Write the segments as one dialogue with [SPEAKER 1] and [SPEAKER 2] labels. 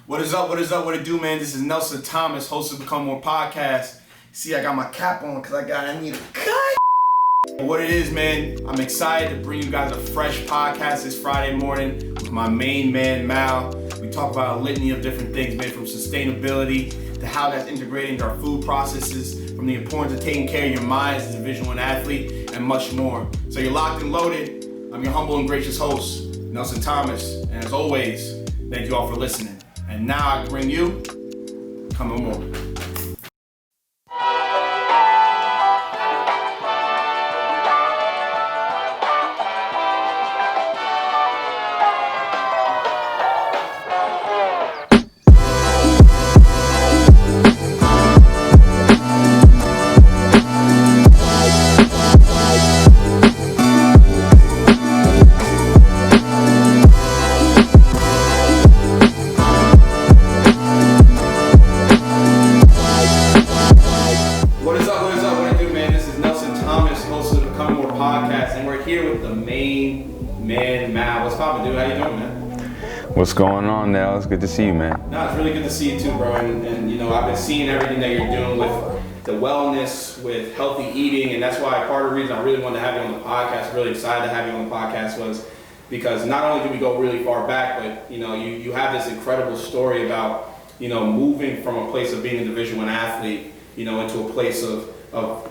[SPEAKER 1] What is up, what it do, man? This is Nelson Thomas, host of Become More Podcast. See, I got my cap on because I need a cut. What it is, man, I'm excited to bring you guys a fresh podcast this Friday morning with my main man, Mal. We talk about a litany of different things, man, from sustainability to how that's integrated into our food processes, from the importance of taking care of your mind as a Division I athlete, and much more. So you're locked and loaded. I'm your humble and gracious host, Nelson Thomas. And as always, thank you all for listening. And now I bring you Come On More.
[SPEAKER 2] What's going on now? It's good to see you, man.
[SPEAKER 1] No, it's really good to see you too, bro. And you know, I've been seeing everything that you're doing with the wellness, with healthy eating, and that's why part of the reason I really wanted to have you on the podcast, really excited to have you on the podcast, was because not only did we go really far back, but you know, you have this incredible story about, you know, moving from a place of being a Division I athlete, you know, into a place of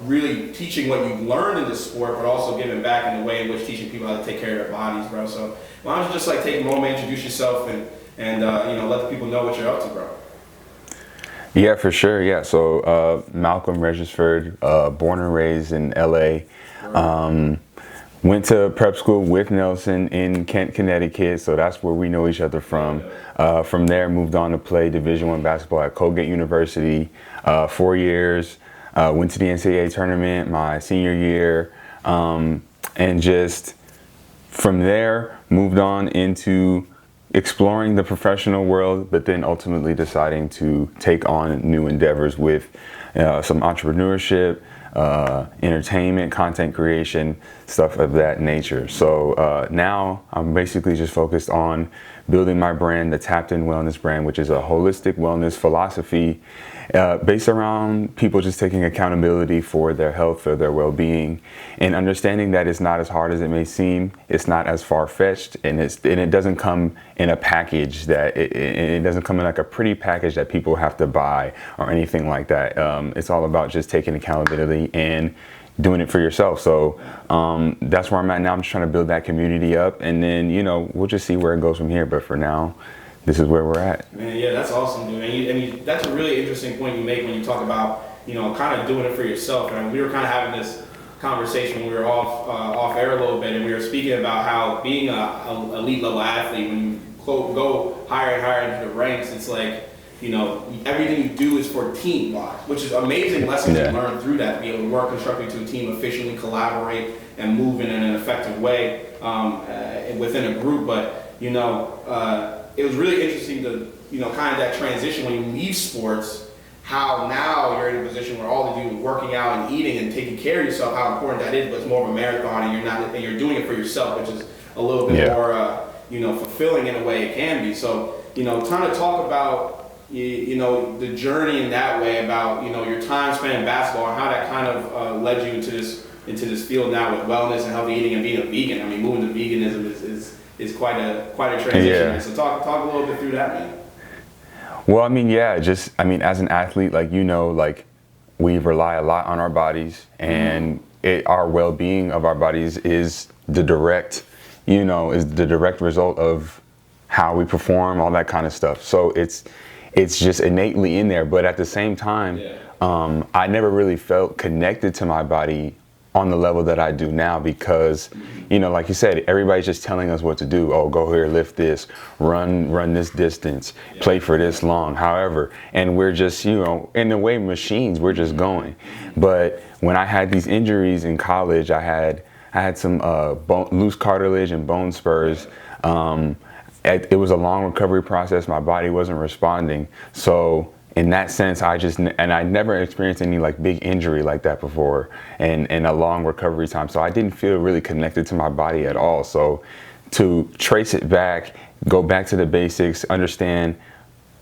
[SPEAKER 1] really teaching what you've learned in the sport, but also giving back in the way in which teaching people how to take care of their bodies, bro. So why don't you just like take a moment, introduce yourself, and you know, let the people know what you're up to, bro.
[SPEAKER 2] Yeah, for sure. Yeah. So Malcolm Regisford, born and raised in LA. Went to prep school with Nelson in Kent, Connecticut, so that's where we know each other from. From there, moved on to play Division I basketball at Colgate University, 4 years. Went to the NCAA tournament my senior year, and just from there moved on into exploring the professional world, but then ultimately deciding to take on new endeavors with some entrepreneurship, entertainment, content creation, stuff of that nature. So now I'm basically just focused on building my brand, the Tapped In Wellness brand, which is a holistic wellness philosophy based around people just taking accountability for their health, for their well-being, and understanding that it's not as hard as it may seem. It's not as far-fetched, and it doesn't come in a package that it doesn't come in like a pretty package that people have to buy or anything like that. It's all about just taking accountability and doing it for yourself. So that's where I'm at now. I'm just trying to build that community up, and then, you know, we'll just see where it goes from here. But for now, this is where we're at.
[SPEAKER 1] Man, yeah, that's awesome, dude. And that's a really interesting point you make when you talk about, you know, kind of doing it for yourself. And we were kind of having this conversation when we were off air a little bit, and we were speaking about how being a elite level athlete, when you go higher and higher into the ranks, it's like, you know, everything you do is for team-wise, which is amazing lessons you learn through that, to be able to work constructively to a team, efficiently collaborate, and move in an effective way within a group. But, you know, it was really interesting to, you know, kind of that transition when you leave sports, how now you're in a position where all you do is working out and eating and taking care of yourself, how important that is, but it's more of a marathon, and you're doing it for yourself, which is a little bit more, you know, fulfilling in a way it can be. So, you know, kind of talk about, you know, the journey in that way, about, you know, your time spent in basketball and how that kind of led you into this field now with wellness and healthy eating and being a vegan. I mean, moving to veganism is quite a transition. Yeah. So talk a little bit through that, man.
[SPEAKER 2] Well, I mean, yeah, as an athlete, like, you know, like, we rely a lot on our bodies, and our well-being of our bodies is the direct result of how we perform, all that kind of stuff. So it's just innately in there. But at the same time, I never really felt connected to my body on the level that I do now, because, you know, like you said, everybody's just telling us what to do. Oh, go here, lift this, run this distance, play for this long, however. And we're just, you know, in a way, machines, we're just going. But when I had these injuries in college, I had some loose cartilage and bone spurs. It was a long recovery process. My body wasn't responding. So in that sense, I never experienced any like big injury like that before, and a long recovery time. So I didn't feel really connected to my body at all. So to trace it back, go back to the basics, understand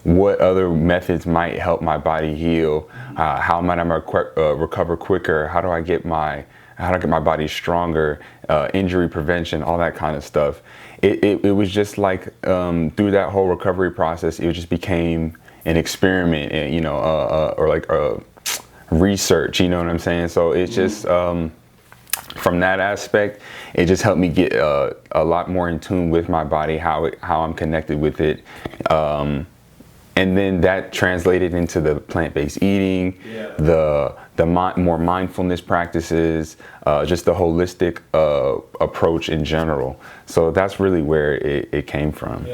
[SPEAKER 2] what other methods might help my body heal. How might I recover quicker? How do I get my body stronger? Injury prevention, all that kind of stuff. It was just like through that whole recovery process, it just became an experiment, and or like research. You know what I'm saying? So it's just from that aspect, it just helped me get a lot more in tune with my body, how I'm connected with it. And then that translated into the plant-based eating, the more mindfulness practices, just the holistic approach in general. So that's really where it came from.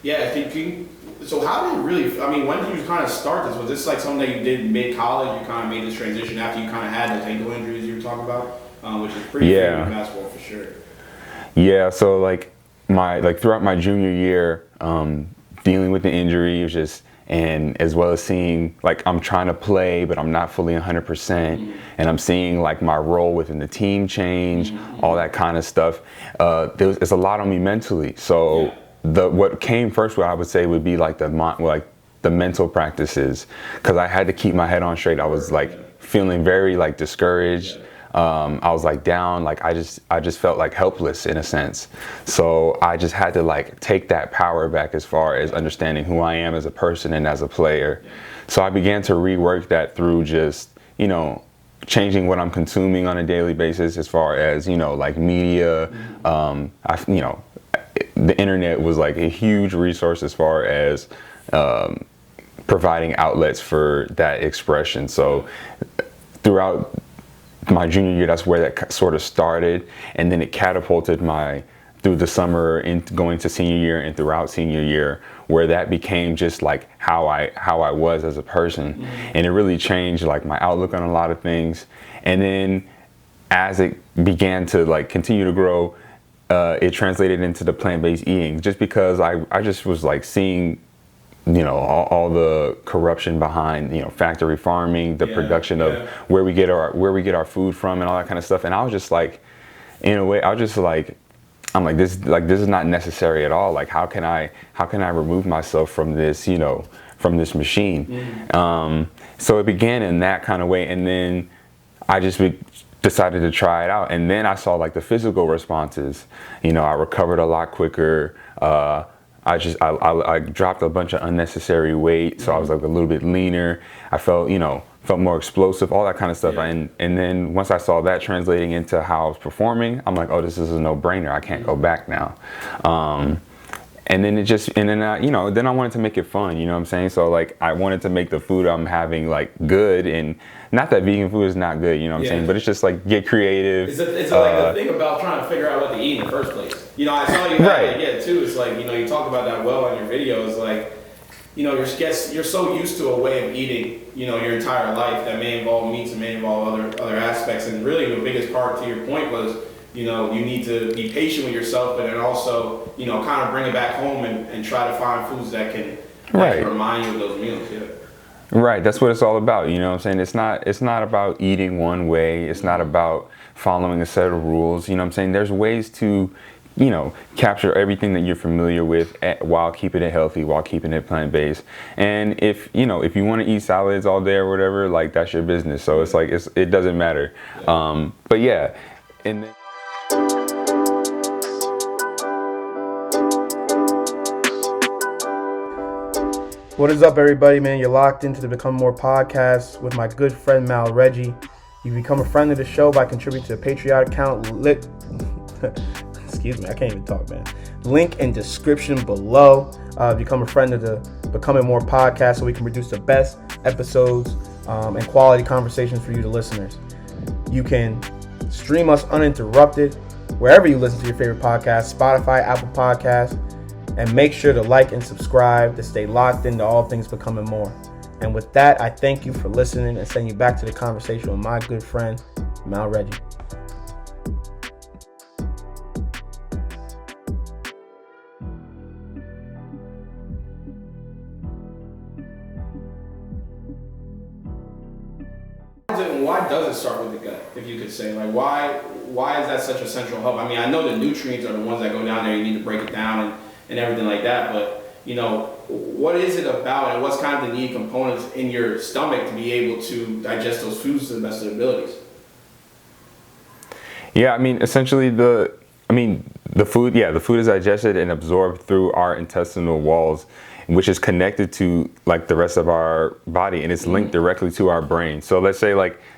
[SPEAKER 1] Yeah. I think. So how did it really? I mean, when did you kind of start this? Was this like something that you did mid-college? You kind of made this transition after you kind of had those ankle injuries you were talking about, which is pretty frequent in basketball for sure.
[SPEAKER 2] Yeah. So throughout my junior year. Dealing with the injury was just, and as well as seeing like I'm trying to play, but I'm not fully 100%, and I'm seeing like my role within the team change, all that kind of stuff. There's a lot on me mentally. So what came first, what I would say would be like the mental practices, because I had to keep my head on straight. I was like feeling very like discouraged. I was like down, like I just felt like helpless in a sense. So I just had to like take that power back as far as understanding who I am as a person and as a player. So I began to rework that through just, changing what I'm consuming on a daily basis as far as, like media. The internet was like a huge resource as far as providing outlets for that expression. So throughout my junior year, that's where that sort of started, and then it catapulted through the summer into going to senior year and throughout senior year, where that became just like how I was as a person, and it really changed like my outlook on a lot of things. And then as it began to like continue to grow, it translated into the plant-based eating, just because I just was like seeing all the corruption behind factory farming, the production of where we get our food from and all that kind of stuff. And I was just like, in a way, I'm like this is not necessary at all. Like how can I remove myself from this from this machine? So it began in that kind of way, and then I just decided to try it out, and then I saw like the physical responses. I recovered a lot quicker. I dropped a bunch of unnecessary weight, so I was like a little bit leaner. I felt more explosive, all that kind of stuff. And then once I saw that translating into how I was performing, I'm like, oh, this is a no-brainer. I can't go back now. And then then I wanted to make it fun, you know what I'm saying? So like I wanted to make the food I'm having like good, and not that vegan food is not good, you know what I'm saying? But it's just like get creative.
[SPEAKER 1] It's like the thing about trying to figure out what to eat in the first place. I saw you had too. It's like, you talk about that well on your videos, like, you're so used to a way of eating, your entire life that may involve meats and may involve other aspects. And really the biggest part to your point was, you need to be patient with yourself, but then also, kind of bring it back home and try to find foods that can remind you of those meals.
[SPEAKER 2] Right, that's what it's all about, you know what I'm saying? It's not about eating one way, it's not about following a set of rules, you know what I'm saying? There's ways to, capture everything that you're familiar with while keeping it healthy, while keeping it plant-based. And if you want to eat salads all day or whatever, like that's your business. So it's like, it doesn't matter. But yeah, and then
[SPEAKER 3] What is up, everybody, man? You're locked into the Become More podcast with my good friend, Mal Reggie. You become a friend of the show by contributing to a Patreon account. Excuse me, I can't even talk, man. Link in description below. Become a friend of the Becoming More podcast so we can produce the best episodes and quality conversations for you, the listeners. You can stream us uninterrupted wherever you listen to your favorite podcast, Spotify, Apple Podcasts. And make sure to like and subscribe to stay locked into all things Becoming More. And with that, I thank you for listening and send you back to the conversation with my good friend, Mal Reggie.
[SPEAKER 1] Why does it start with the gut, if you could say? Like, why is that such a central hub? I mean, I know the nutrients are the ones that go down there. You need to break it down and everything like that. But, what is it about, and what's kind of the needed components in your stomach to be able to digest those foods to the best of their abilities?
[SPEAKER 2] Yeah, I mean, essentially the food is digested and absorbed through our intestinal walls, which is connected to like the rest of our body, and it's linked directly to our brain. So let's say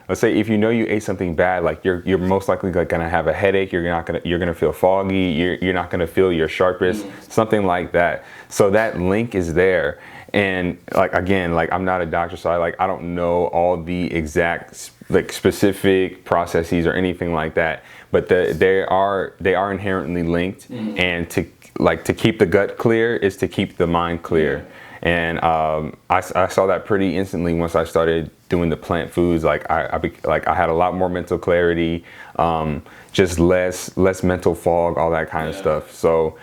[SPEAKER 2] if you know you ate something bad, like you're most likely like gonna have a headache, you're gonna feel foggy, you're not gonna feel your sharpest, something like that. So that link is there. And like, again, like I'm not a doctor, so I don't know all the exact like specific processes or anything like that, but they are inherently linked. And to keep the gut clear is to keep the mind clear. And I saw that pretty instantly once I started doing the plant foods. Like I had a lot more mental clarity, just less mental fog, all that kind of stuff. So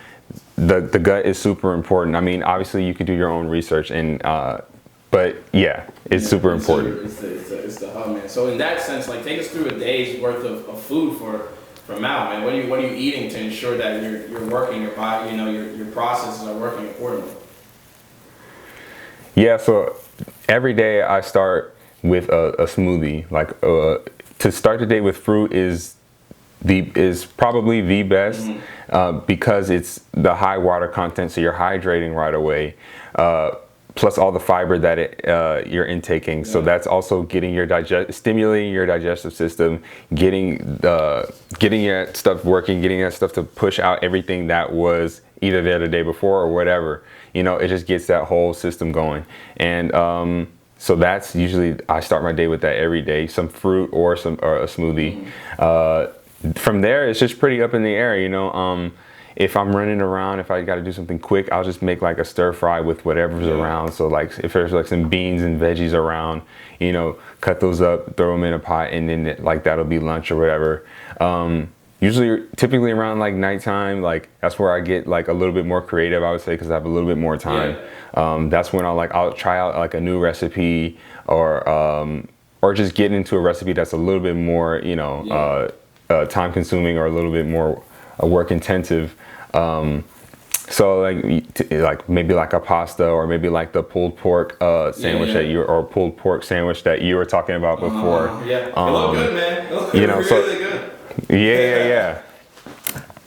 [SPEAKER 2] the gut is super important. I mean, obviously you can do your own research, and but yeah, it's super important.
[SPEAKER 1] It's the hub, man. So in that sense, like, take us through a day's worth of food for Mal, man. What are you eating to ensure that you're working your body, your processes are working accordingly?
[SPEAKER 2] Yeah, so every day I start with a smoothie. Like to start the day with fruit is probably the best, because it's the high water content, so you're hydrating right away. Plus all the fiber that you're intaking. So that's also stimulating your digestive system, getting your stuff working, getting that stuff to push out everything that was either there the day before or whatever. It just gets that whole system going. And so that's usually, I start my day with that every day, some fruit or a smoothie. From there, it's just pretty up in the air, If I'm running around, if I got to do something quick, I'll just make like a stir fry with whatever's around. So like if there's like some beans and veggies around, cut those up, throw them in a pot, and then like that'll be lunch or whatever. Typically around like nighttime, like that's where I get like a little bit more creative, I would say, because I have a little bit more time. That's when I'll try out like a new recipe, or just get into a recipe that's a little bit more, time consuming or a little bit more work intensive. So like maybe like a pasta, or maybe like the pulled pork sandwich or pulled pork sandwich that you were talking about before.
[SPEAKER 1] It looked good, man. It looked really good.
[SPEAKER 2] Yeah.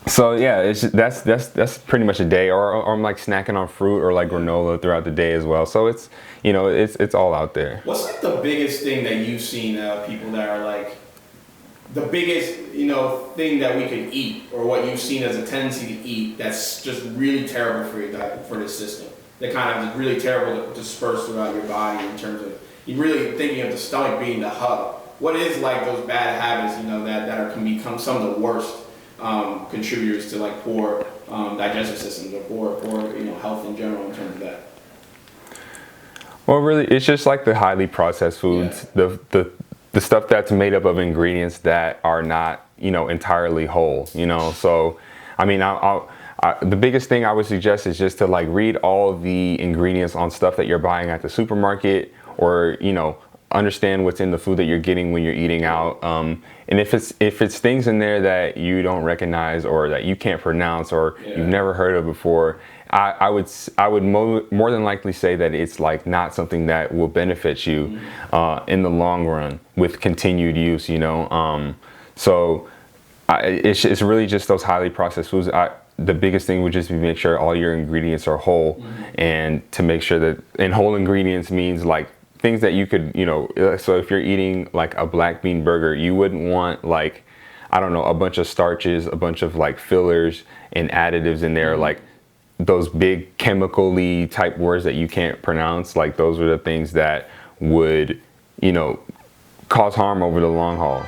[SPEAKER 2] So yeah, that's pretty much a day. Or I'm like snacking on fruit or like granola throughout the day as well. So it's it's all out there.
[SPEAKER 1] What's like the biggest thing that you've seen people that are like the biggest thing that we could eat, or what you've seen as a tendency to eat that's just really terrible for your diet, for this system, that kind of is really terrible to disperse throughout your body in terms of you really thinking of the stomach being the hub? What is like those bad habits that can become some of the worst contributors to like poor digestive systems, or poor health in general in terms of that?
[SPEAKER 2] Well, really, it's just like the highly processed foods, the stuff that's made up of ingredients that are not, entirely whole, So, I mean, the biggest thing I would suggest is just to like read all the ingredients on stuff that you're buying at the supermarket, or, understand what's in the food that you're getting when you're eating out. And if it's things in there that you don't recognize, or that you can't pronounce, or you've never heard of before, I would more than likely say that it's like not something that will benefit you in the long run with continued use. So it's really just those highly processed foods. The biggest thing would just be make sure all your ingredients are whole, and to make sure that, and whole ingredients means like things that you could, so if you're eating like a black bean burger, you wouldn't want like, I don't know, a bunch of starches, a bunch of like fillers and additives in there, like those big chemical-y type words that you can't pronounce. Like those are the things that would, cause harm over the long haul.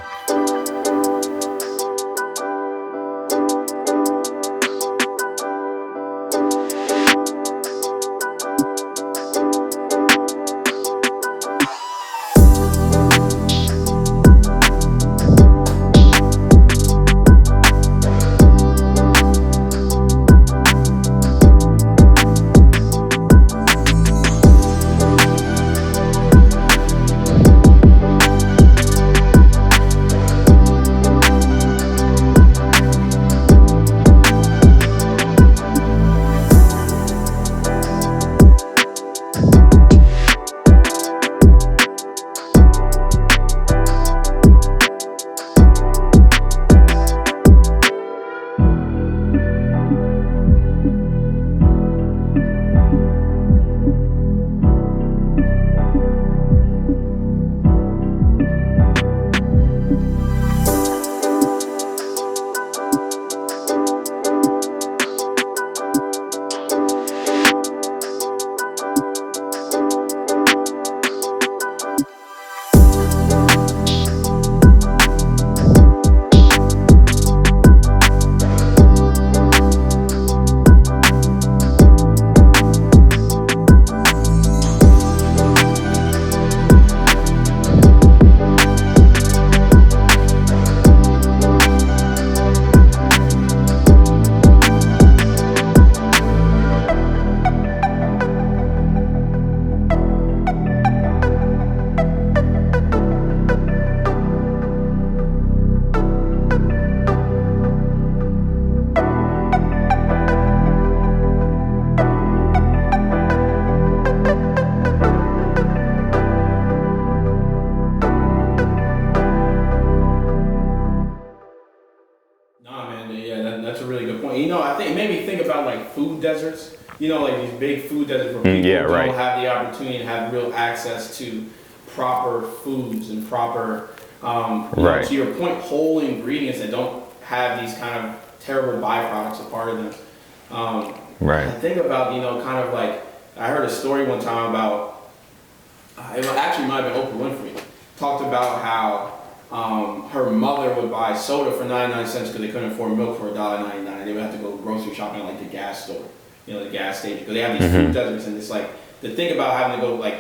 [SPEAKER 1] like these big food deserts where people
[SPEAKER 2] Yeah, right.
[SPEAKER 1] don't have the opportunity to have real access to proper foods and proper,
[SPEAKER 2] Right.
[SPEAKER 1] to your point, whole ingredients that don't have these kind of terrible byproducts a part of them.
[SPEAKER 2] Right.
[SPEAKER 1] I think about, kind of like, I heard a story one time about, it actually might have been Oprah Winfrey, talked about how her mother would buy soda for 99 cents because they couldn't afford milk for $1.99. They would have to go grocery shopping at like the gas store, the gas station, because they have these food deserts, and it's like, the thing about having to go like,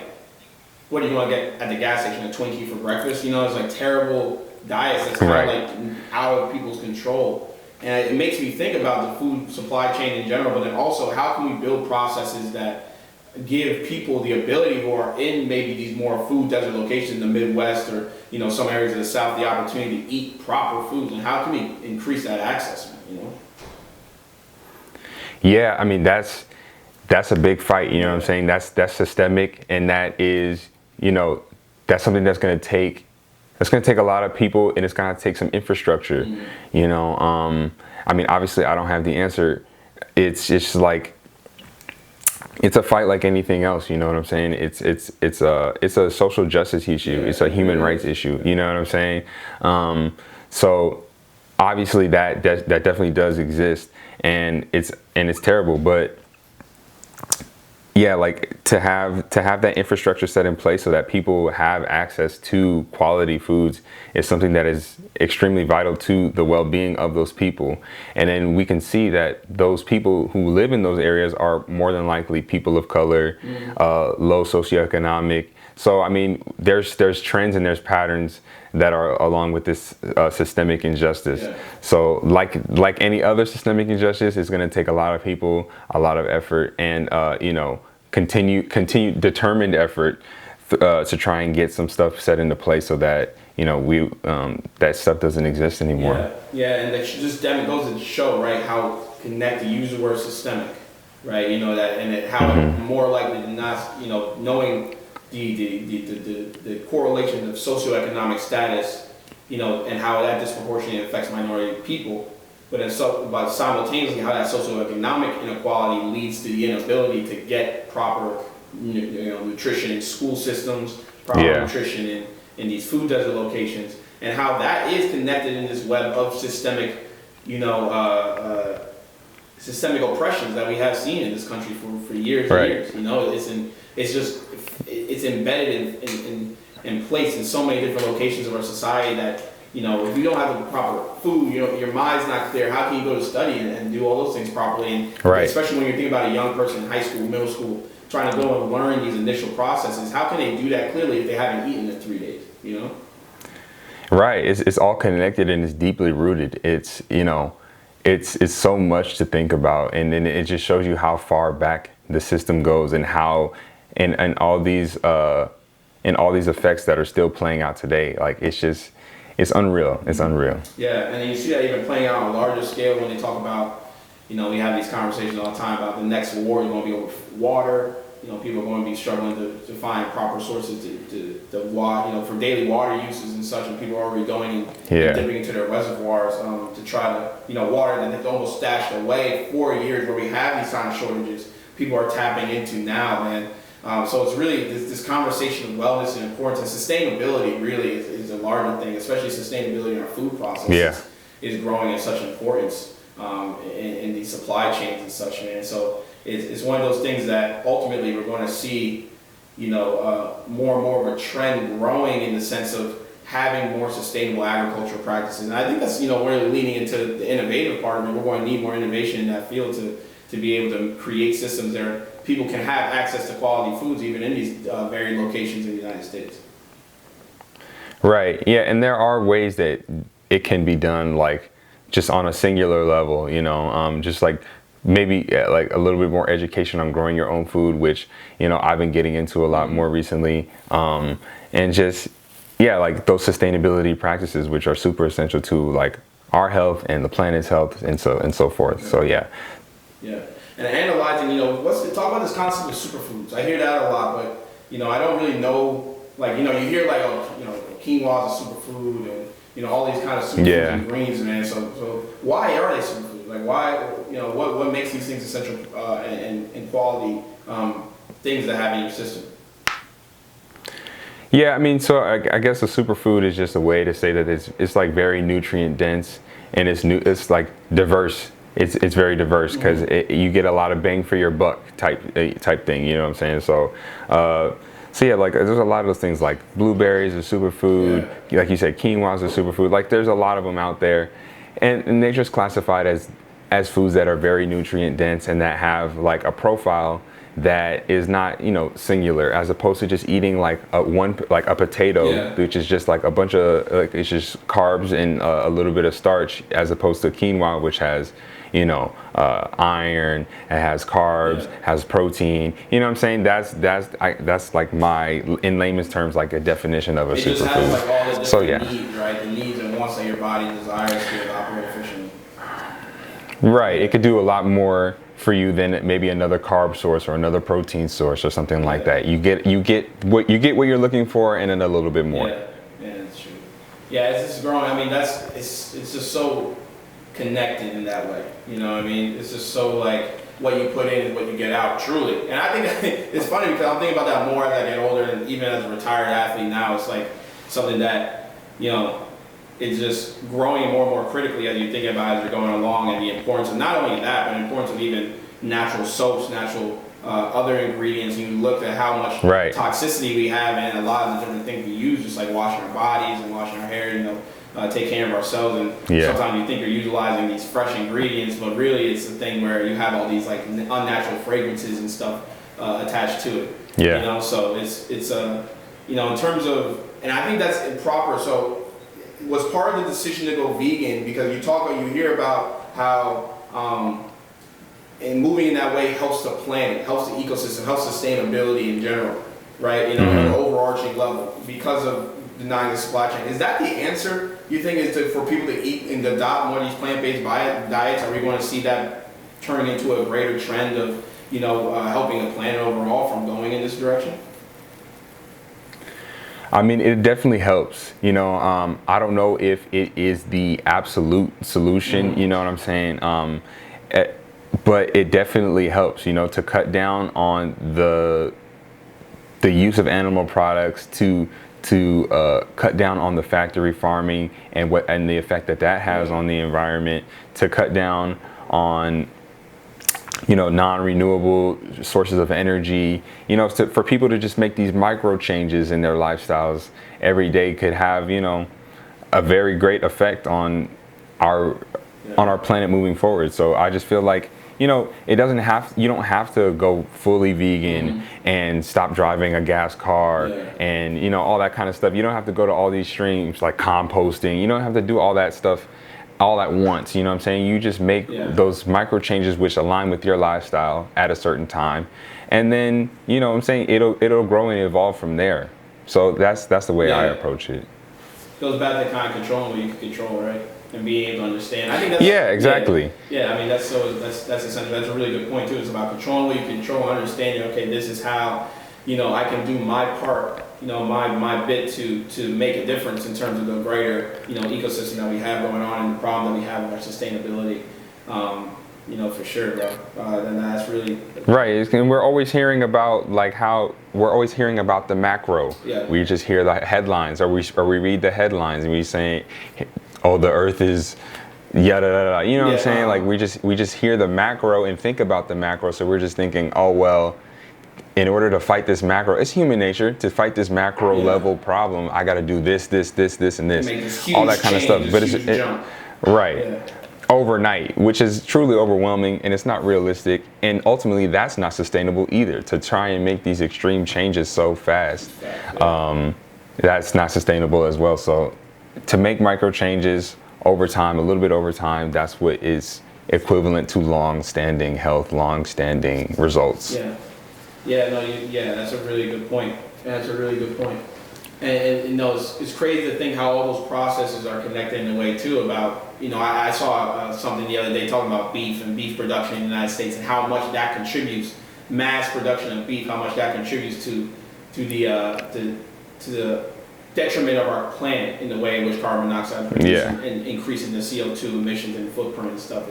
[SPEAKER 1] what are you going to get at the gas station, a Twinkie for breakfast? It's like terrible diets that's kind of like out of people's control. And it makes me think about the food supply chain in general, but then also how can we build processes that give people the ability who are in maybe these more food desert locations in the Midwest or some areas of the South the opportunity to eat proper foods, and how can we increase that access?
[SPEAKER 2] Yeah, I mean that's a big fight. You know what I'm saying? That's systemic, and that is that's something that's going to take a lot of people, and it's going to take some infrastructure. I mean, obviously, I don't have the answer. It's just like it's a fight like anything else. You know what I'm saying? It's a social justice issue. It's a human rights issue. You know what I'm saying? So obviously that definitely does exist, and it's terrible. But yeah, like to have that infrastructure set in place so that people have access to quality foods is something that is extremely vital to the well-being of those people. And then we can see that those people who live in those areas are more than likely people of color, low socioeconomic. So I mean, there's trends and there's patterns that are along with this systemic injustice.
[SPEAKER 1] Yeah.
[SPEAKER 2] So like any other systemic injustice, it's going to take a lot of people, a lot of effort, and continue determined effort to try and get some stuff set into place so that we that stuff doesn't exist anymore.
[SPEAKER 1] Yeah, and that just goes to show, right, how connected. You use the word systemic, right? That, and how more likely than not, knowing the correlation of socioeconomic status, and how that disproportionately affects minority people, but simultaneously how that socioeconomic inequality leads to the inability to get proper nutrition in school systems, proper nutrition in these food desert locations, and how that is connected in this web of systemic, systemic oppressions that we have seen in this country for years and years. It's embedded in place in so many different locations of our society that, if you don't have the proper food, your mind's not clear. How can you go to study and do all those things properly? And especially when you're thinking about a young person in high school, middle school, trying to go and learn these initial processes, how can they do that clearly if they haven't eaten in 3 days, Right.
[SPEAKER 2] It's all connected and it's deeply rooted. It's so much to think about, and then it just shows you how far back the system goes and how and all these effects that are still playing out today. Like it's unreal. It's unreal.
[SPEAKER 1] Yeah, and you see that even playing out on a larger scale when they talk about, we have these conversations all the time about the next war is going to be over water. People are going to be struggling to find proper sources to water, for daily water uses and such, and people are already going and dipping into their reservoirs to try to, water that they've almost stashed away for years where we have these kind of shortages. People are tapping into now, man. So it's really this conversation of wellness and importance and sustainability really is a larger thing, especially sustainability in our food process is growing in such importance in these supply chains and such, man. So it's one of those things that ultimately we're going to see, more and more of a trend growing in the sense of having more sustainable agricultural practices. And I think that's, really leaning into the innovative part of it. We're going to need more innovation in that field to be able to create systems there. People can have access to quality foods even in these varied locations in the United States.
[SPEAKER 2] Right. Yeah, and there are ways that it can be done, like just on a singular level. Just like maybe like a little bit more education on growing your own food, which I've been getting into a lot more recently, and just like those sustainability practices, which are super essential to like our health and the planet's health, and so forth. So yeah.
[SPEAKER 1] And analyzing, talk about this concept of superfoods. I hear that a lot, but I don't really know. Like, you hear like, quinoa is a superfood, and all these kind of superfoods and greens, man. So why are they superfoods? Like, why? What makes these things essential and quality things to have in your system.
[SPEAKER 2] Yeah, I mean, so I guess a superfood is just a way to say that it's like very nutrient dense, and it's like diverse. It's very diverse because you get a lot of bang for your buck type thing. You know what I'm saying? So. So yeah, like there's a lot of those things like blueberries are superfood, like you said, quinoa is a superfood. Like there's a lot of them out there, and they're just classified as foods that are very nutrient dense and that have like a profile that is not, you know, singular, as opposed to just eating like a potato, which is just like a bunch of like it's just carbs and a little bit of starch, as opposed to quinoa, which has, you know, iron, it has carbs, has protein. You know what I'm saying? That's like my, in layman's terms, like a definition of a superfood. It just has like all the different
[SPEAKER 1] needs, right? The needs and wants that your body desires to operate efficiently.
[SPEAKER 2] Right. It could do a lot more for you than maybe another carb source or another protein source or something like that. You get what you're looking for, and then a little bit more.
[SPEAKER 1] Yeah, that's true. Yeah, it's just growing. I mean, it's just so connected in that way. You know what I mean? It's just so like what you put in is what you get out, truly. And I think it's funny because I'm thinking about that more as I get older, and even as a retired athlete now, it's like something that, you know, it's just growing more and more critically as you think about as you're going along, and the importance of not only that, but the importance of even natural soaps, natural other ingredients. You look at how much toxicity we have in a lot of the different things we use, just like washing our bodies and washing our hair, you know, take care of ourselves. And sometimes you think you're utilizing these fresh ingredients, but really it's the thing where you have all these like unnatural fragrances and stuff attached to it. You know, so it's you know, in terms of, and I think that's improper. So was part of the decision to go vegan because you hear about how and moving in that way helps the planet, helps the ecosystem, helps sustainability in general, right? You know, on an overarching level because of denying the supply chain. Is that the answer, you think, for people to eat and adopt more of these plant-based diets? Are we going to see that turning into a greater trend of, you know, helping the planet overall from going in this direction?
[SPEAKER 2] I mean, it definitely helps. You know, I don't know if it is the absolute solution. You know what I'm saying? But it definitely helps. You know, to cut down on the use of animal products, to cut down on the factory farming and the effect that has on the environment, to cut down on, you know, non-renewable sources of energy. You know, for people to just make these micro changes in their lifestyles every day could have, you know, a very great effect on our planet moving forward. So I just feel like, you know, you don't have to go fully vegan and stop driving a gas car and, you know, all that kind of stuff. You don't have to go to all these streams like composting. You don't have to do all that stuff all at once. You know what I'm saying? You just make those micro changes which align with your lifestyle at a certain time, and then, you know what I'm saying, it'll grow and evolve from there. So that's the way I approach it.
[SPEAKER 1] Goes back to kind of controlling what you can control, right? And being able to understand. I think that's
[SPEAKER 2] exactly.
[SPEAKER 1] I mean, that's essential. That's a really good point too. It's about controlling what you control, understanding, okay, this is how, you know, I can do my part, you know, my bit to make a difference in terms of the greater, you know, ecosystem that we have going on and the problem that we have with our sustainability. You know, for sure, bro. And that's really
[SPEAKER 2] right. And we're always hearing about the macro. We just hear the headlines, or we read the headlines, and we say, oh, the earth is yada yada. You know what I'm saying? Like we just hear the macro and think about the macro. So we're just thinking, oh well, in order to fight this macro, it's human nature to fight this macro level problem. I got to do this, and this, all that kind of stuff. But it's overnight, which is truly overwhelming, and it's not realistic. And ultimately, that's not sustainable either. To try and make these extreme changes so fast, that's not sustainable as well. So to make micro changes over time, a little bit over time, that's what is equivalent to long-standing health, long-standing results.
[SPEAKER 1] That's a really good point. And you know, it's crazy to think how all those processes are connected in a way too. About, you know, I saw something the other day talking about beef and beef production in the United States and how much that contributes, mass production of beef, how much that contributes to the detriment of our planet in the way in which carbon dioxide produces and increasing the CO2 emissions and footprint and stuff.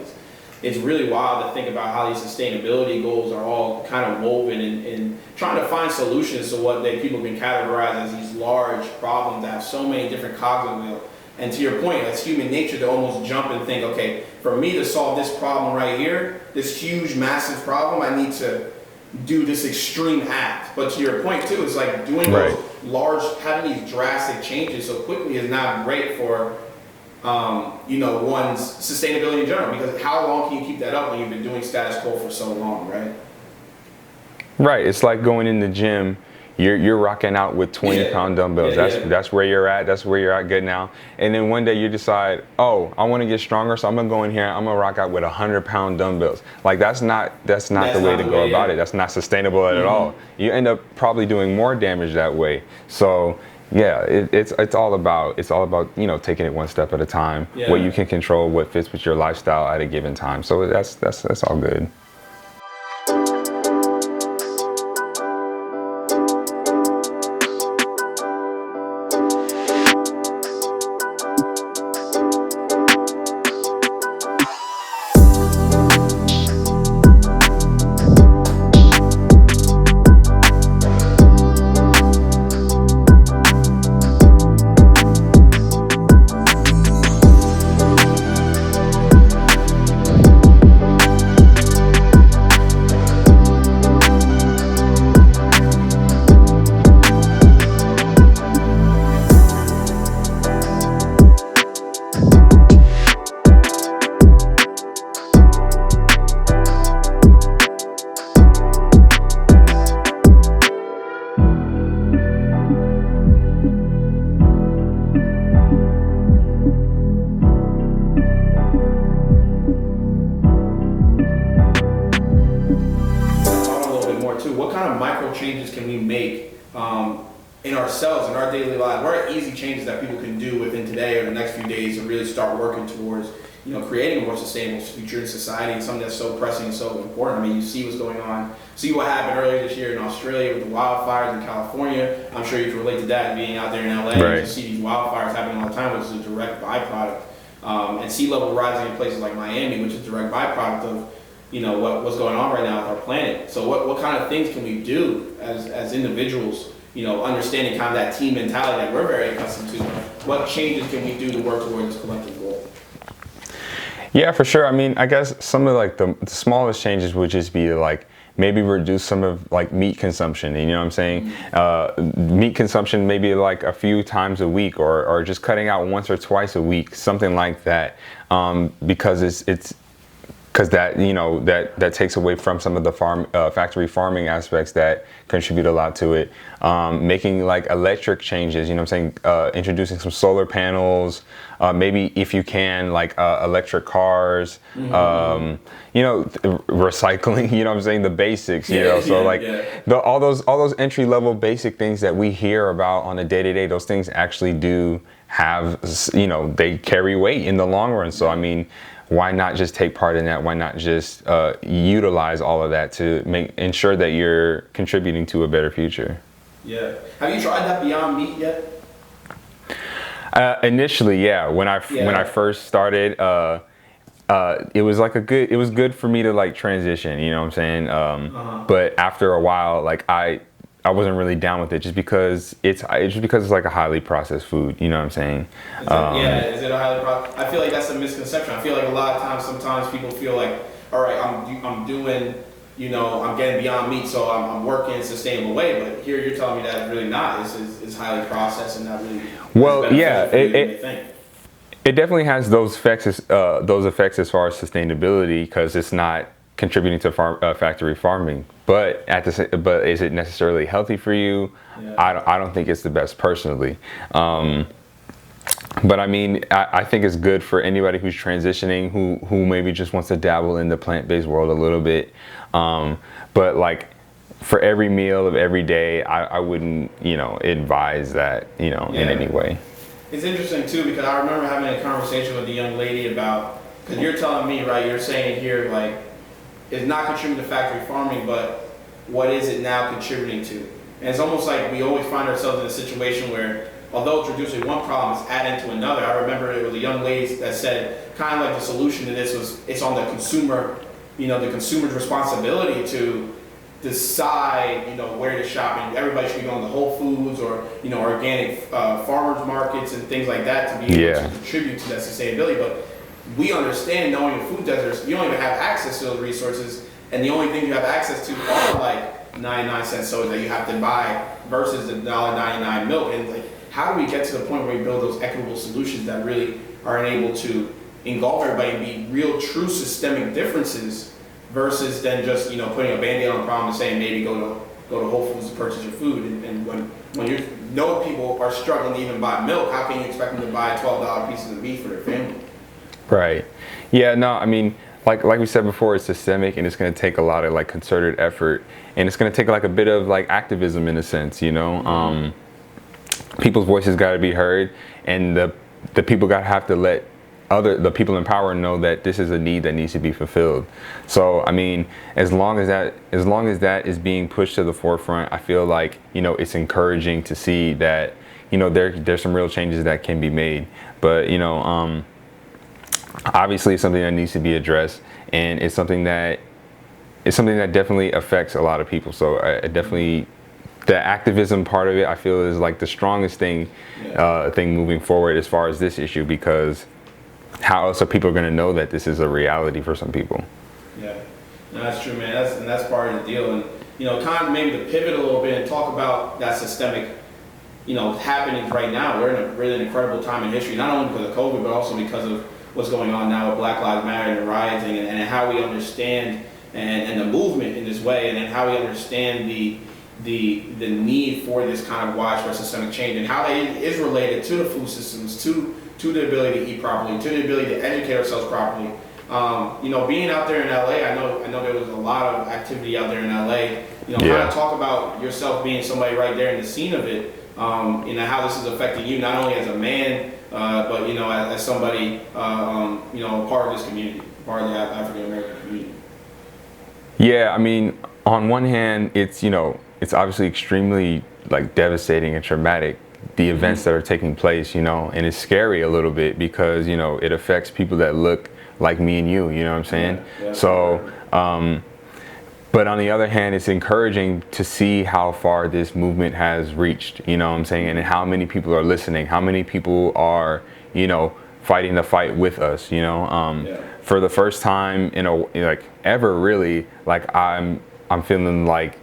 [SPEAKER 1] It's really wild to think about how these sustainability goals are all kind of woven in trying to find solutions to what people can categorize as these large problems that have so many different cogs in the wheel. And to your point, it's human nature to almost jump and think, okay, for me to solve this problem right here, this huge, massive problem, I need to do this extreme act. But to your point too, it's like doing those large, having these drastic changes so quickly is not great for one's sustainability in general, because how long can you keep that up when you've been doing status quo for so long, right?
[SPEAKER 2] Right. It's like going in the gym. You're rocking out with 20-pound dumbbells. That's where you're at. That's where you're at good now. And then one day you decide, oh, I want to get stronger, so I'm gonna go in here. I'm gonna rock out with 100-pound dumbbells. Like that's not the way to go about it. That's not sustainable at all. You end up probably doing more damage that way. So yeah, it's all about taking it one step at a time. What you can control, what fits with your lifestyle at a given time. So that's all good.
[SPEAKER 1] Changes can we make in ourselves, in our daily lives? What are easy changes that people can do within today or the next few days to really start working towards, creating a more sustainable future in society, and something that's so pressing and so important? I mean, you see what's going on. See what happened earlier this year in Australia with the wildfires in California. I'm sure you can relate to that, being out there in LA.
[SPEAKER 2] Right.
[SPEAKER 1] You see these wildfires happening all the time, which is a direct byproduct. And sea level rising in places like Miami, which is a direct byproduct of what's going on right now with our planet. So what kind of things can we do as individuals, understanding kind of that team mentality that we're very accustomed to? What changes can we do to work towards this collective goal?
[SPEAKER 2] Yeah, for sure. I mean, I guess some of like the smallest changes would just be like maybe reduce some of like meat consumption. You know what I'm saying? Meat consumption maybe like a few times a week, or just cutting out once or twice a week, something like that, because because that takes away from some of the factory farming aspects that contribute a lot to it. Making like electric changes, introducing some solar panels, maybe if you can, like electric cars, recycling, the basics, all those entry level basic things that we hear about on a day-to-day, those things actually do have, they carry weight in the long run. So I mean, why not just take part in that? Why not just utilize all of that to ensure that you're contributing to a better future? Yeah.
[SPEAKER 1] Have you tried that Beyond Meat yet?
[SPEAKER 2] Initially, yeah. When I first started, it was like it was good for me to like transition. You know what I'm saying? But after a while, like I wasn't really down with it just because it's like a highly processed food. You know what I'm saying?
[SPEAKER 1] Is it a highly processed? I feel like that's a misconception. I feel like a lot of times, sometimes people feel like, all right, I'm doing, I'm getting Beyond Meat, so I'm working in a sustainable way. But here you're telling me that really not. It's highly processed and not really.
[SPEAKER 2] Well, yeah, it definitely has those effects as far as sustainability, because it's not contributing to factory farming. But but is it necessarily healthy for you? Yeah. I don't think it's the best personally. But I mean, I think it's good for anybody who's transitioning, who maybe just wants to dabble in the plant-based world a little bit. But like for every meal of every day, I wouldn't, advise that, in any way.
[SPEAKER 1] It's interesting too, because I remember having a conversation with a young lady about, because you're telling me, right, you're saying here, like, it's not contributing to factory farming, but what is it now contributing to? And it's almost like we always find ourselves in a situation where, although introducing one problem is adding to another. I remember it was a young lady that said, kind of like the solution to this was, it's on the consumer, the consumer's responsibility to decide, where to shop, and everybody should be going to Whole Foods or, organic farmers markets and things like that to be able to contribute to that sustainability. But we understand, knowing the food deserts, you don't even have access to those resources, and the only thing you have access to are like 99-cent sodas that you have to buy versus the $1.99 milk. And like, how do we get to the point where we build those equitable solutions that really are able to engulf everybody and be real, true systemic differences versus then just putting a band-aid on the problem and saying maybe go to Whole Foods to purchase your food. And when you know people are struggling to even buy milk, how can you expect them to buy $12 pieces of beef for their family?
[SPEAKER 2] Right. Yeah. No. I mean, like we said before, it's systemic, and it's going to take a lot of like concerted effort, and it's going to take like a bit of like activism in a sense. People's voices got to be heard, and the people got to have to let the people in power know that this is a need that needs to be fulfilled. So I mean, as long as that is being pushed to the forefront, I feel like it's encouraging to see that there's some real changes that can be made. But obviously it's something that needs to be addressed, and it's something that definitely affects a lot of people. So definitely the activism part of it, I feel, is like the strongest thing moving forward as far as this issue, because how else are people going to know that this is a reality for some people?
[SPEAKER 1] Yeah, no, that's true, man. That's part of the deal. And kind of maybe to pivot a little bit and talk about that systemic happenings right now. We're in a really incredible time in history, not only because of COVID, but also because of what's going on now with Black Lives Matter and the rioting, and how we understand and the movement in this way, and then how we understand the need for this kind of widespread systemic change, and how it is related to the food systems, to the ability to eat properly, to the ability to educate ourselves properly. Being out there in LA, I know there was a lot of activity out there in LA. Kind of talk about yourself being somebody right there in the scene of it, how this is affecting you, not only as a man, but as somebody, part of this community, part of the African American community.
[SPEAKER 2] Yeah, I mean, on one hand, it's obviously extremely like devastating and traumatic, the events that are taking place, and it's scary a little bit because it affects people that look like me and you. You know what I'm saying? Yeah, so, but on the other hand, it's encouraging to see how far this movement has reached. You know what I'm saying? And how many people are listening, how many people are fighting the fight with us. For the first time ever, really, like I'm feeling like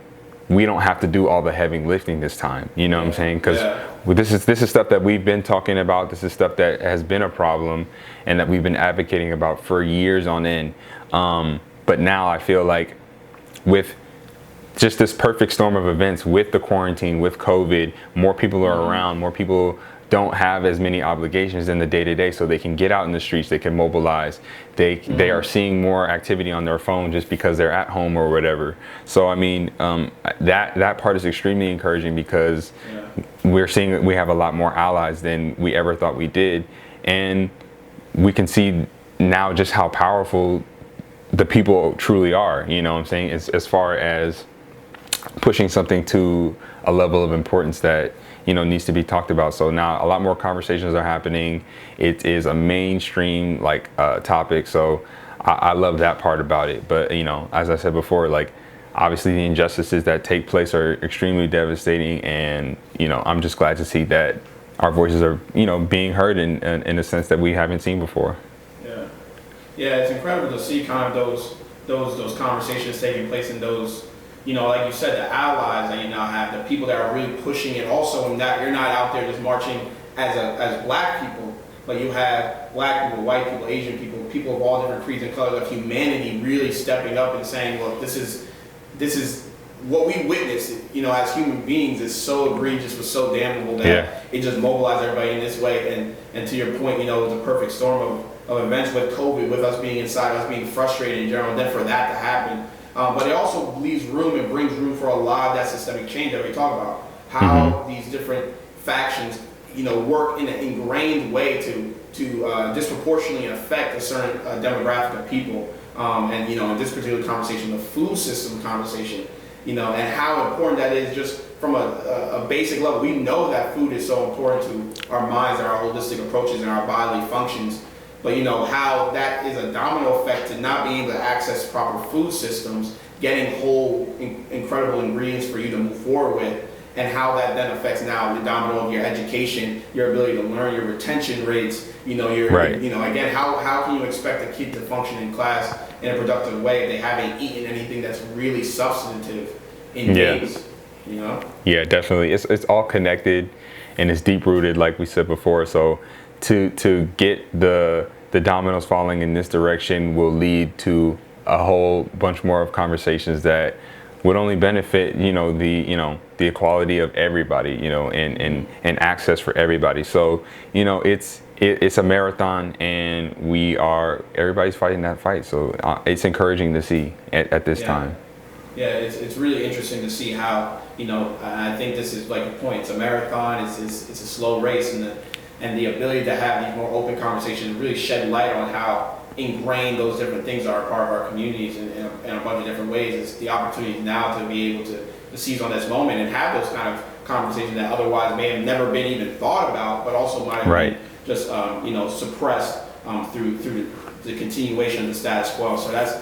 [SPEAKER 2] we don't have to do all the heavy lifting this time. You know what I'm saying? Because this is stuff that we've been talking about. This is stuff that has been a problem and that we've been advocating about for years on end. But now I feel like with just this perfect storm of events, with the quarantine, with COVID, more people are around, more people don't have as many obligations in the day-to-day, so they can get out in the streets, they can mobilize, they are seeing more activity on their phone just because they're at home or whatever. So I mean, that part is extremely encouraging, because we're seeing we have a lot more allies than we ever thought we did, and we can see now just how powerful the people truly are. You know what I'm saying? As far as pushing something to a level of importance that needs to be talked about. So now a lot more conversations are happening. It is a mainstream topic. So I love that part about it. But as I said before, like obviously the injustices that take place are extremely devastating, and I'm just glad to see that our voices are being heard in a sense that we haven't seen before.
[SPEAKER 1] Yeah, it's incredible to see kind of those conversations taking place in those. Like you said, the allies that you now have, the people that are really pushing it. Also, in that you're not out there just marching as black people, but you have black people, white people, Asian people, people of all different creeds and colors of humanity really stepping up and saying, look, this is what we witnessed, as human beings is so egregious, was so damnable that it just mobilized everybody in this way. And to your point, it was a perfect storm of events with COVID, with us being inside, us being frustrated in general, and then for that to happen. But it also leaves room and brings room for a lot of that systemic change that we talk about. How these different factions, work in an ingrained way to disproportionately affect a certain demographic of people. And in this particular conversation, the food system conversation, and how important that is just from a basic level. We know that food is so important to our minds and our holistic approaches and our bodily functions. But how that is a domino effect to not being able to access proper food systems getting whole, incredible ingredients for you to move forward with, and how that then affects now the domino of your education, your ability to learn, your retention rates,
[SPEAKER 2] Right.
[SPEAKER 1] Again, how can you expect a kid to function in class in a productive way if they haven't eaten anything that's really substantive in days,
[SPEAKER 2] Yeah, definitely. It's all connected and it's deep rooted, like we said before. So to get the dominoes falling in this direction will lead to a whole bunch more of conversations that would only benefit, the equality of everybody, and access for everybody. So, it's a marathon, and everybody's fighting that fight. So it's encouraging to see at this time.
[SPEAKER 1] Yeah, it's really interesting to see how, I think this is like a point. It's a marathon. It's a slow race, and the ability to have these more open conversations really shed light on how ingrained those different things are a part of our communities in a bunch of different ways. It's the opportunity now to be able to seize on this moment and have those kind of conversations that otherwise may have never been even thought about, but also might have been just suppressed through the continuation of the status quo. So that's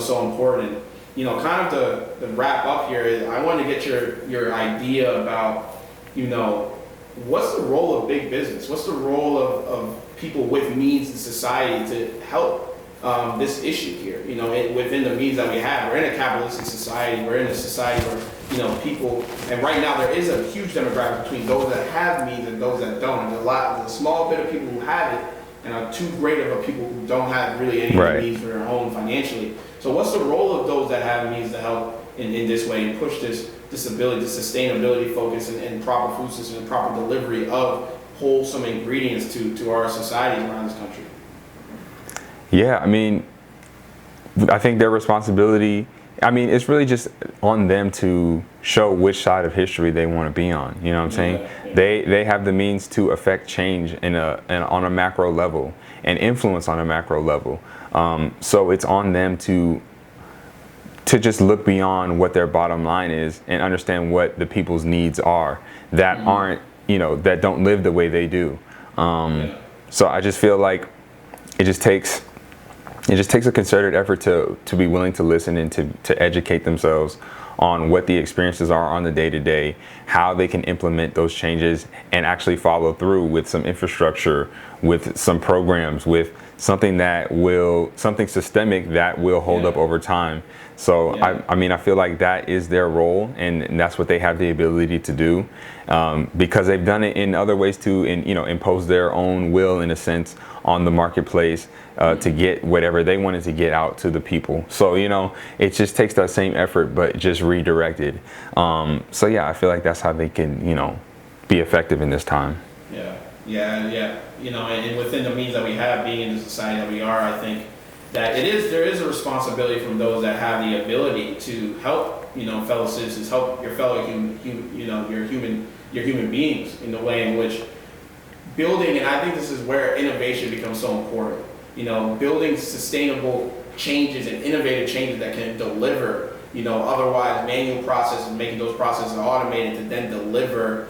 [SPEAKER 1] so important. Kind of to wrap up here, I want to get your idea about what's the role of big business? What's the role of people with means in society to help this issue here? Within the means that we have, we're in a capitalistic society. We're in a society where people, and right now there is a huge demographic between those that have means and those that don't. There's a small bit of people who have it, and a too great of a people who don't have really any means for their own financially. So what's the role of those that have means to help in this way and push this ability, this sustainability focus and proper food system and proper delivery of wholesome ingredients to our societies around this country?
[SPEAKER 2] Yeah, I think their responsibility, it's really just on them to show which side of history they want to be on. You know what I'm saying?
[SPEAKER 1] Yeah.
[SPEAKER 2] They have the means to affect change on a macro level and influence on a macro level. So it's on them to just look beyond what their bottom line is and understand what the people's needs are that aren't, that don't live the way they do. So I just feel like it just takes a concerted effort to be willing to listen and to educate themselves on what the experiences are on the day-to-day, how they can implement those changes and actually follow through with some infrastructure, with some programs, with something systemic that will hold up over time. So I feel like that is their role, and that's what they have the ability to do, because they've done it in other ways too, impose their own will in a sense on the marketplace to get whatever they wanted to get out to the people. So it just takes that same effort, but just redirected. So I feel like that's how they can be effective in this time.
[SPEAKER 1] Yeah. And within the means that we have, being in the society that we are, I think that there is a responsibility from those that have the ability to help, fellow citizens, help your fellow your human beings in the way in which building, and I think this is where innovation becomes so important. Building sustainable changes and innovative changes that can deliver, otherwise manual processes, making those processes automated to then deliver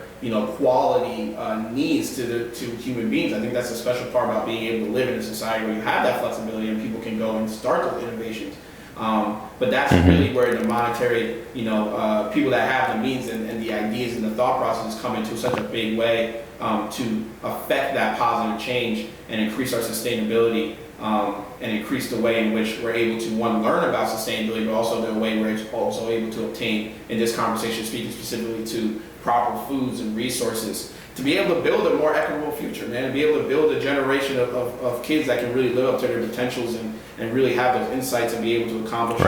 [SPEAKER 1] quality needs to human beings. I think that's the special part about being able to live in a society where you have that flexibility and people can go and start those innovations. But that's really where the monetary, people that have the means and the ideas and the thought processes come into such a big way to affect that positive change and increase our sustainability and increase the way in which we're able to, one, learn about sustainability, but also the way we're also able to obtain, in this conversation, speaking specifically to proper foods and resources, to be able to build a more equitable future, man, and be able to build a generation of kids that can really live up to their potentials and really have those insights and be able to accomplish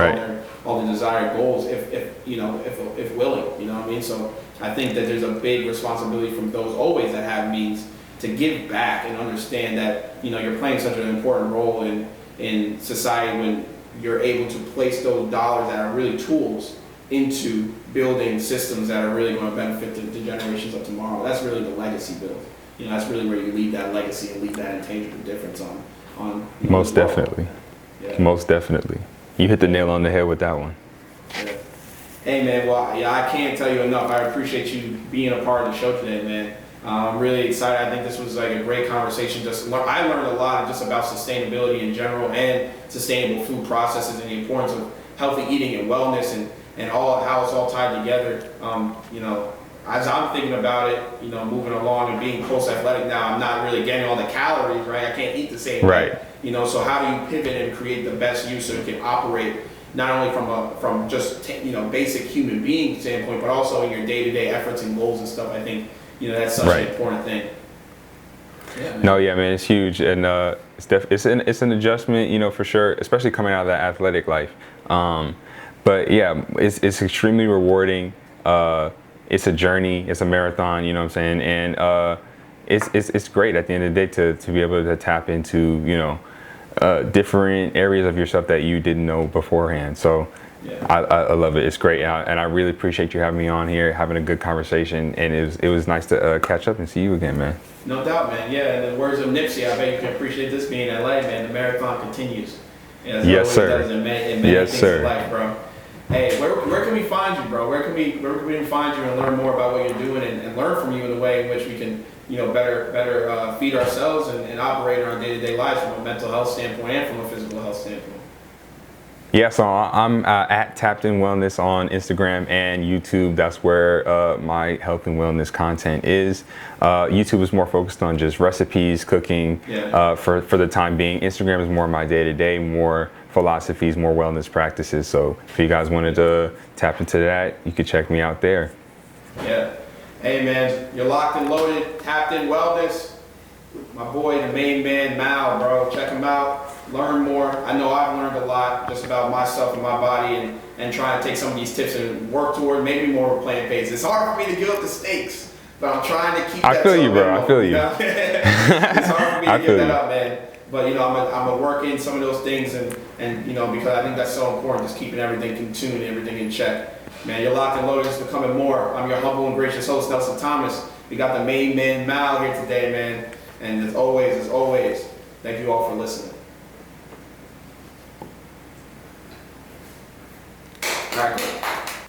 [SPEAKER 1] all the desired goals if willing, So I think that there's a big responsibility from those always that have means to give back and understand that, you're playing such an important role in society when you're able to place those dollars that are really tools into building systems that are really going to benefit the generations of tomorrow. That's really the legacy build. That's really where you leave that legacy and leave that intangible difference on
[SPEAKER 2] Most definitely. Yeah. Most definitely. You hit the nail on the head with that one.
[SPEAKER 1] Yeah. Hey man, I can't tell you enough. I appreciate you being a part of the show today, man. I'm really excited. I think this was like a great conversation. I learned a lot just about sustainability in general and sustainable food processes and the importance of healthy eating and wellness and all how it's all tied together. You know, as I'm thinking about it, you know, moving along and being post-athletic now, I'm not really getting all the calories, right? I can't eat the same
[SPEAKER 2] Right.
[SPEAKER 1] way. You know, so how do you pivot and create the best use so you can operate not only from just you know, basic human being standpoint, but also in your day-to-day efforts and goals and stuff. I think, you know, that's such an important thing. Yeah, man.
[SPEAKER 2] No, yeah, man, it's huge, and it's an adjustment, you know, for sure, especially coming out of that athletic life. But yeah, it's extremely rewarding. It's a journey, it's a marathon, you know what I'm saying, and it's great at the end of the day to be able to tap into, you know, different areas of yourself that you didn't know beforehand. So
[SPEAKER 1] Yeah.
[SPEAKER 2] I love it. It's great, and I really appreciate you having me on here, having a good conversation, and it was nice to catch up and see you again, man.
[SPEAKER 1] No doubt, man. Yeah, and the words of Nipsey, I bet you can appreciate this being in LA, man. The marathon continues. As it
[SPEAKER 2] Yes,
[SPEAKER 1] always
[SPEAKER 2] sir.
[SPEAKER 1] does in many
[SPEAKER 2] Yes,
[SPEAKER 1] things
[SPEAKER 2] sir.
[SPEAKER 1] in life, bro. Hey, where can we find you, bro? Where can we find you and learn more about what you're doing and learn from you in a way in which we can, you know, better feed ourselves and operate in our day-to-day lives from a mental health standpoint and from a physical health standpoint?
[SPEAKER 2] Yeah, so I'm at Tapped In Wellness on Instagram and YouTube. That's where my health and wellness content is. YouTube is more focused on just recipes, cooking,
[SPEAKER 1] Yeah.
[SPEAKER 2] for the time being. Instagram is more my day-to-day, more philosophies, more wellness practices. So if you guys wanted to tap into that, you could check me out there.
[SPEAKER 1] Yeah. Hey, man, you're locked and loaded, Tapped In Wellness. My boy, the main man, Mal, bro. Check him out. Learn more. I know I've learned a lot just about myself and my body and trying to take some of these tips and work toward maybe more plant-based. It's hard for me to give up the steaks, but I'm trying to keep that.
[SPEAKER 2] I feel you, bro.
[SPEAKER 1] minimum,
[SPEAKER 2] I feel you.
[SPEAKER 1] know? It's hard for me
[SPEAKER 2] I
[SPEAKER 1] to give
[SPEAKER 2] feel
[SPEAKER 1] that
[SPEAKER 2] you.
[SPEAKER 1] up, man. But, you know, I'm gonna work in some of those things and, you know, because I think that's so important, just keeping everything in tune, everything in check. Man, you're locked and loaded. It's becoming more. I'm your humble and gracious host, Nelson Thomas. We got the main man, Mal, here today, man. And as always, thank you all for listening. All right.